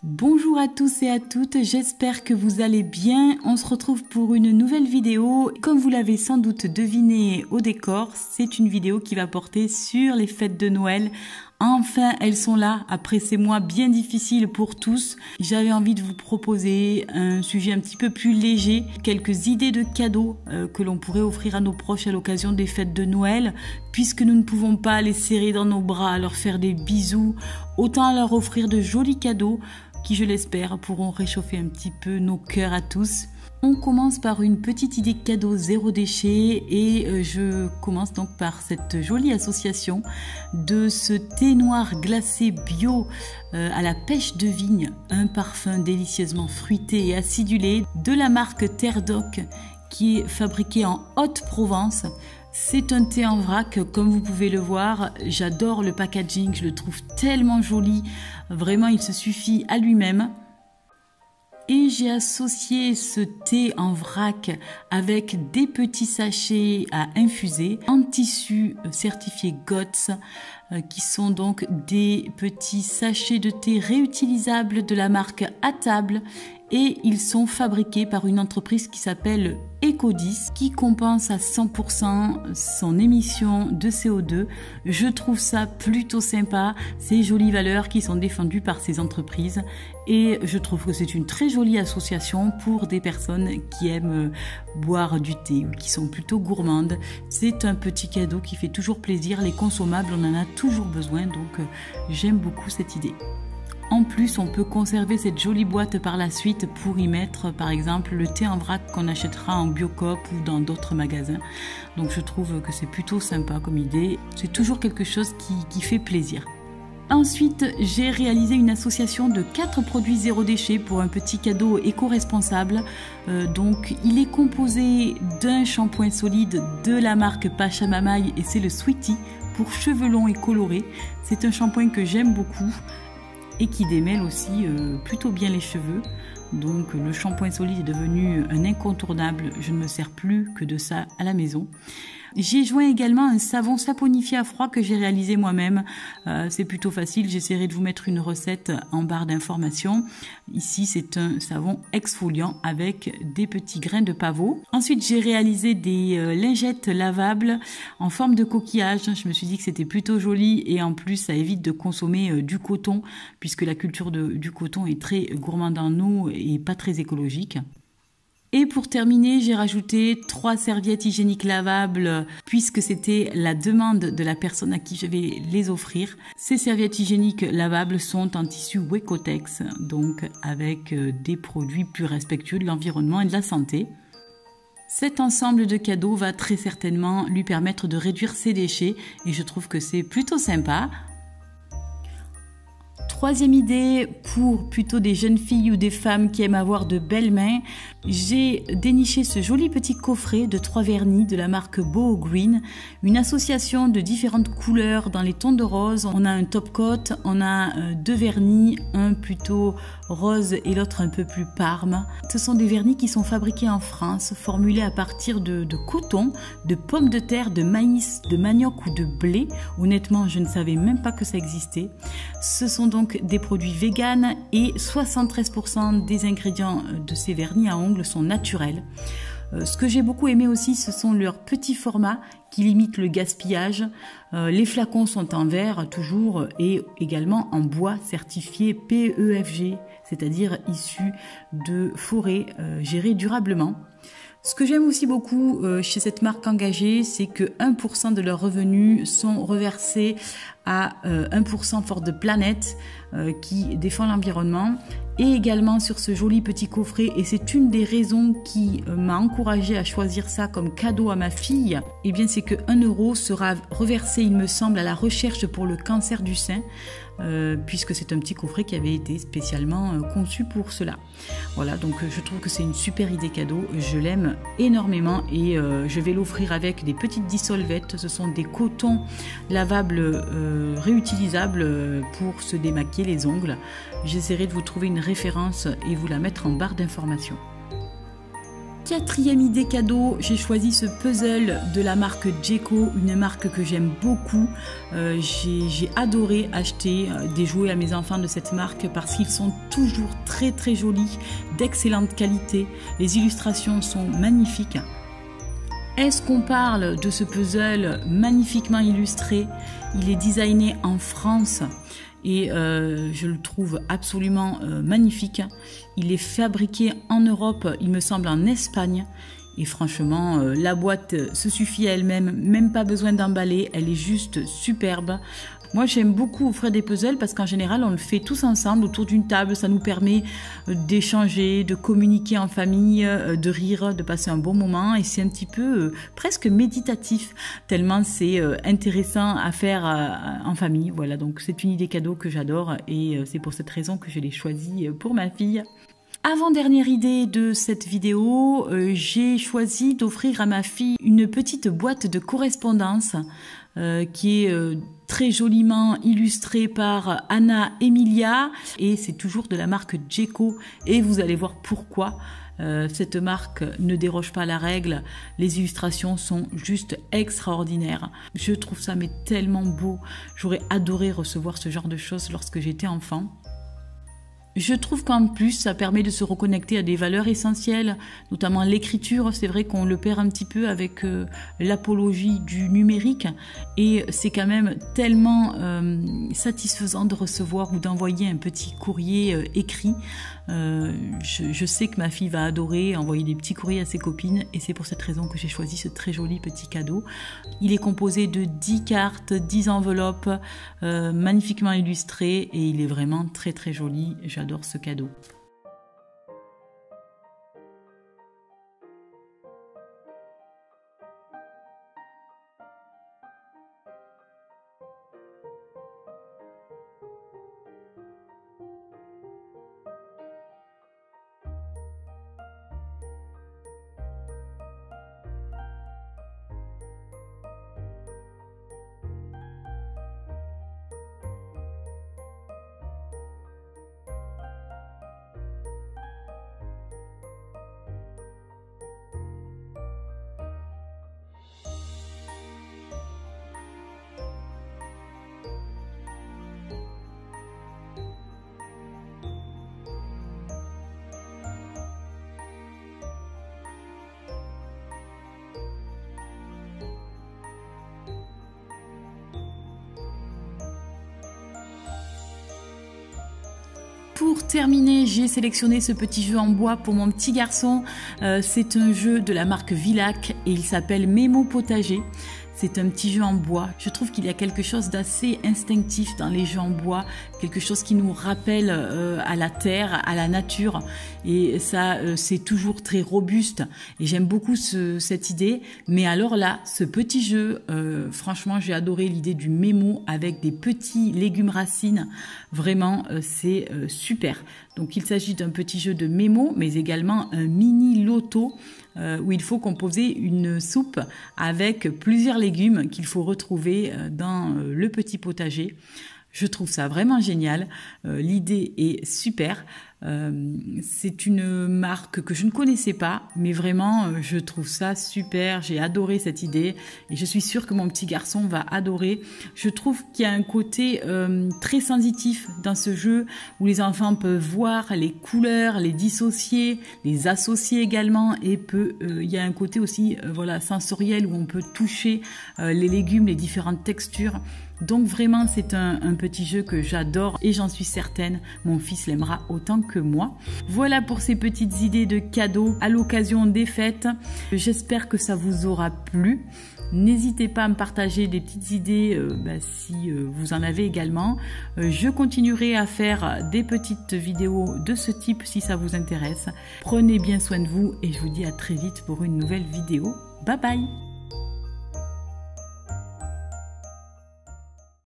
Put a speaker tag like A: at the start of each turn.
A: Bonjour à tous et à toutes, j'espère que vous allez bien. On se retrouve pour une nouvelle vidéo. Comme vous l'avez sans doute deviné au décor, c'est une vidéo qui va porter sur les fêtes de Noël. Enfin, elles sont là, après ces mois bien difficiles pour tous. J'avais envie de vous proposer un sujet un petit peu plus léger, quelques idées de cadeaux que l'on pourrait offrir à nos proches à l'occasion des fêtes de Noël. Puisque nous ne pouvons pas les serrer dans nos bras, leur faire des bisous, autant leur offrir de jolis cadeaux qui, je l'espère, pourront réchauffer un petit peu nos cœurs à tous. On commence par une petite idée cadeau zéro déchet et je commence donc par cette jolie association de ce thé noir glacé bio à la pêche de vigne, un parfum délicieusement fruité et acidulé de la marque Terre d'Oc qui est fabriqué en Haute-Provence. C'est un thé en vrac, comme vous pouvez le voir. J'adore le packaging, je le trouve tellement joli. Vraiment, il se suffit à lui-même. Et j'ai associé ce thé en vrac avec des petits sachets à infuser en tissu certifié GOTS, qui sont donc des petits sachets de thé réutilisables de la marque À Table. Et ils sont fabriqués par une entreprise qui s'appelle Ecodis, qui compense à 100% son émission de CO2. Je trouve ça plutôt sympa, ces jolies valeurs qui sont défendues par ces entreprises. Et je trouve que c'est une très jolie association pour des personnes qui aiment boire du thé ou qui sont plutôt gourmandes. C'est un petit cadeau qui fait toujours plaisir. Les consommables, on en a toujours besoin, donc j'aime beaucoup cette idée. En plus, on peut conserver cette jolie boîte par la suite pour y mettre, par exemple, le thé en vrac qu'on achètera en Biocoop ou dans d'autres magasins. Donc je trouve que c'est plutôt sympa comme idée. C'est toujours quelque chose qui fait plaisir. Ensuite, j'ai réalisé une association de 4 produits zéro déchet pour un petit cadeau éco-responsable. Donc, il est composé d'un shampoing solide de la marque Pachamamaï et c'est le Sweetie pour cheveux longs et colorés. C'est un shampoing que j'aime beaucoup et qui démêle aussi plutôt bien les cheveux. Donc le shampoing solide est devenu un incontournable, je ne me sers plus que de ça à la maison. J'ai joint également un savon saponifié à froid que j'ai réalisé moi-même. C'est plutôt facile, j'essaierai de vous mettre une recette en barre d'informations. Ici, c'est un savon exfoliant avec des petits grains de pavot. Ensuite, j'ai réalisé des lingettes lavables en forme de coquillage. Je me suis dit que c'était plutôt joli et en plus, ça évite de consommer du coton puisque la culture du coton est très gourmande en eau et pas très écologique. Et pour terminer, j'ai rajouté 3 serviettes hygiéniques lavables puisque c'était la demande de la personne à qui je vais les offrir. Ces serviettes hygiéniques lavables sont en tissu Wecotex, donc avec des produits plus respectueux de l'environnement et de la santé. Cet ensemble de cadeaux va très certainement lui permettre de réduire ses déchets et je trouve que c'est plutôt sympa. Troisième idée, pour plutôt des jeunes filles ou des femmes qui aiment avoir de belles mains, j'ai déniché ce joli petit coffret de 3 vernis de la marque Boho Green, une association de différentes couleurs dans les tons de rose. On a un top coat, on a 2 vernis, un plutôt rose et l'autre un peu plus parme. Ce sont des vernis qui sont fabriqués en France, formulés à partir de coton, de pommes de terre, de maïs, de manioc ou de blé. Honnêtement, je ne savais même pas que ça existait. Ce sont donc des produits véganes et 73% des ingrédients de ces vernis à ongles sont naturels. Ce que j'ai beaucoup aimé aussi, ce sont leurs petits formats qui limitent le gaspillage. Les flacons sont en verre toujours et également en bois certifié PEFG, c'est-à-dire issu de forêts gérées durablement. Ce que j'aime aussi beaucoup chez cette marque engagée, c'est que 1% de leurs revenus sont reversés à 1% for the Planet qui défend l'environnement. Et également sur ce joli petit coffret, et c'est une des raisons qui m'a encouragée à choisir ça comme cadeau à ma fille, eh bien c'est que 1 € sera reversé, il me semble, à la recherche pour le cancer du sein, puisque c'est un petit coffret qui avait été spécialement conçu pour cela. Voilà, donc je trouve que c'est une super idée cadeau, je l'aime énormément et je vais l'offrir avec des petites dissolvettes. Ce sont des cotons lavables réutilisables pour se démaquiller les ongles. J'essaierai de vous trouver une référence et vous la mettre en barre d'informations. 4e idée cadeau, j'ai choisi ce puzzle de la marque Jeko, une marque que j'aime beaucoup. J'ai adoré acheter des jouets à mes enfants de cette marque parce qu'ils sont toujours très très jolis, d'excellente qualité. Les illustrations sont magnifiques. Est-ce qu'on parle de ce puzzle magnifiquement illustré? Il est designé en France et je le trouve absolument magnifique. Il est fabriqué en Europe, il me semble en Espagne. Et franchement, la boîte se suffit à elle-même, même pas besoin d'emballer, elle est juste superbe. Moi, j'aime beaucoup offrir des puzzles parce qu'en général, on le fait tous ensemble autour d'une table. Ça nous permet d'échanger, de communiquer en famille, de rire, de passer un bon moment. Et c'est un petit peu presque méditatif, tellement c'est intéressant à faire en famille. Voilà, donc c'est une idée cadeau que j'adore et c'est pour cette raison que je l'ai choisie pour ma fille. Avant-dernière idée de cette vidéo, j'ai choisi d'offrir à ma fille une petite boîte de correspondance qui est très joliment illustrée par Anna Emilia et c'est toujours de la marque Jeko et vous allez voir pourquoi. Cette marque ne déroge pas à la règle, les illustrations sont juste extraordinaires. Je trouve ça mais tellement beau, j'aurais adoré recevoir ce genre de choses lorsque j'étais enfant. Je trouve qu'en plus, ça permet de se reconnecter à des valeurs essentielles, notamment l'écriture. C'est vrai qu'on le perd un petit peu avec l'apologie du numérique et c'est quand même tellement satisfaisant de recevoir ou d'envoyer un petit courrier écrit. Je sais que ma fille va adorer envoyer des petits courriers à ses copines et c'est pour cette raison que j'ai choisi ce très joli petit cadeau. Il est composé de 10 cartes, 10 enveloppes magnifiquement illustrées et il est vraiment très très joli. J'adore ce cadeau. Pour terminer, j'ai sélectionné ce petit jeu en bois pour mon petit garçon. C'est un jeu de la marque Villac et il s'appelle Mémo Potager. C'est un petit jeu en bois. Je trouve qu'il y a quelque chose d'assez instinctif dans les jeux en bois, quelque chose qui nous rappelle à la terre, à la nature. Et ça, c'est toujours très robuste. Et j'aime beaucoup cette idée. Mais alors là, ce petit jeu, franchement, j'ai adoré l'idée du mémo avec des petits légumes racines. Vraiment, c'est super. Donc, il s'agit d'un petit jeu de mémo, mais également un mini loto où il faut composer une soupe avec plusieurs légumes qu'il faut retrouver dans le petit potager. Je trouve ça vraiment génial. L'idée est super. C'est une marque que je ne connaissais pas, mais vraiment, je trouve ça super. J'ai adoré cette idée et je suis sûre que mon petit garçon va adorer. Je trouve qu'il y a un côté très sensitif dans ce jeu où les enfants peuvent voir les couleurs, les dissocier, les associer également et il y a un côté aussi voilà, sensoriel où on peut toucher les légumes, les différentes textures. Donc vraiment, c'est un petit jeu que j'adore et j'en suis certaine, mon fils l'aimera autant que moi. Voilà pour ces petites idées de cadeaux à l'occasion des fêtes. J'espère que ça vous aura plu. N'hésitez pas à me partager des petites idées si vous en avez également. Je continuerai à faire des petites vidéos de ce type si ça vous intéresse. Prenez bien soin de vous et je vous dis à très vite pour une nouvelle vidéo. Bye bye!